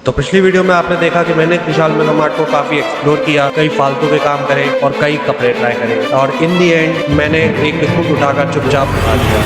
तो पिछली वीडियो में आपने देखा कि मैंने विशाल मेगा मार्ट को काफी एक्सप्लोर किया, कई फालतू के काम करे और कई कपड़े ट्राई करे और इन दी एंड मैंने एक बिस्कुट उठाकर चुपचाप खा लिया।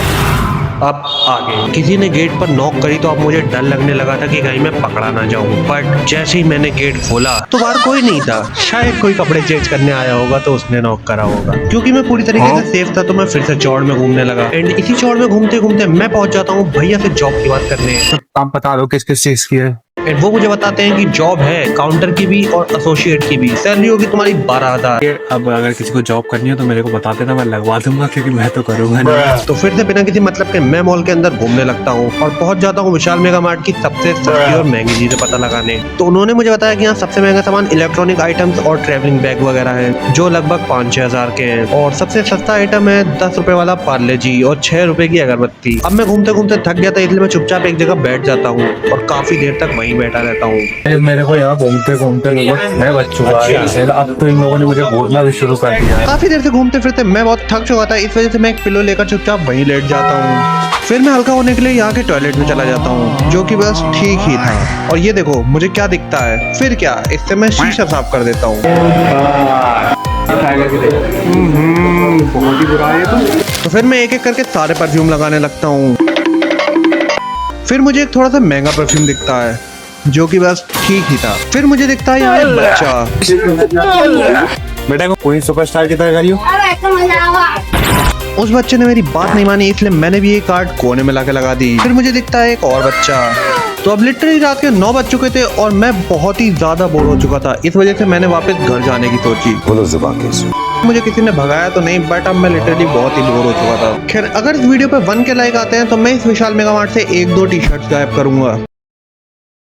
अब आगे किसी ने गेट पर नॉक करी तो अब मुझे डर लगने लगा था कि कहीं मैं पकड़ा ना जाऊं, बट जैसे ही मैंने गेट खोला तो बाहर कोई नहीं था। शायद कोई कपड़े चेंज करने आया होगा तो उसने नॉक करा होगा। क्योंकि मैं पूरी तरीके से सेफ था तो मैं फिर से चौड़ में घूमने लगा एंड इसी चौड़ में घूमते घूमते मैं पहुंच जाता हूँ भैया से जॉब की बात करने। आप बता दो किस किस चीज की है। एंड वो मुझे बताते हैं कि जॉब है काउंटर की भी और एसोसिएट की भी, सैलरी होगी तुम्हारी 12,000। अब अगर किसी को जॉब करनी है तो मेरे को बता देना, मैं लगवा दूंगा क्योंकि मैं तो करूंगा नहीं। तो फिर से बिना किसी मतलब के मैं मॉल के अंदर घूमने लगता हूँ और पहुंच जाता हूँ विशाल मेगा मार्ट की सबसे सस्ती और महंगी चीजें पता लगाने। तो उन्होंने मुझे बताया कि यहाँ सबसे महंगा सामान इलेक्ट्रॉनिक आइटम्स और ट्रेवलिंग बैग वगैरह है जो लगभग 5-6 हजार के हैं, और सबसे सस्ता आइटम है 10 रुपए वाला पार्ले जी और 6 रुपए की अगरबत्ती। अब मैं घूमते घूमते थक गया था इसलिए मैं चुपचाप एक जगह बैठ जाता हूँ और काफी देर तक वहीं बैठा रहता हूँ। मेरे को यहाँ घूमते घूमते मैं बच चुका है। अब तो इन लोगों ने मुझे बोलना भी शुरू कर दिया है। काफी देर से घूमते फिरते मैं बहुत थक चुका था, इस वजह से मैं एक पिलो लेकर चुपचाप वहीं लेट जाता हूँ। फिर मैं हल्का होने के लिए यहाँ के टॉयलेट में चला जाता हूँ जो कि बस ठीक ही था। और ये देखो मुझे क्या दिखता है, फिर क्या, इससे मैं शीशा साफ कर देता हूँ। बहुत ही बुरा है। तो फिर मैं एक एक करके सारे परफ्यूम लगाने लगता हूँ। फिर मुझे एक थोड़ा सा महंगा परफ्यूम दिखता है जो कि बस ठीक ही था। फिर मुझे दिखता है यहाँ एक बच्चा। बेटा को कोई सुपरस्टार की तरह करियो। उस बच्चे ने मेरी बात नहीं मानी इसलिए मैंने भी एक कार्ड कोने में लाके लगा दी। फिर मुझे दिखता है एक और बच्चा। तो अब लिटरली रात के 9 बज चुके थे और मैं बहुत ही ज्यादा बोर हो चुका था, इस वजह से मैंने वापस घर जाने की सोची। मुझे किसी ने भगाया तो नहीं, बट अब मैं लिटरली बहुत ही बोर हो चुका था। खैर अगर इस वीडियो पे 1K लाइक आते हैं तो मैं इस विशाल मेगा मार्ट से 1-2 टी-शर्ट्स गायब करूंगा।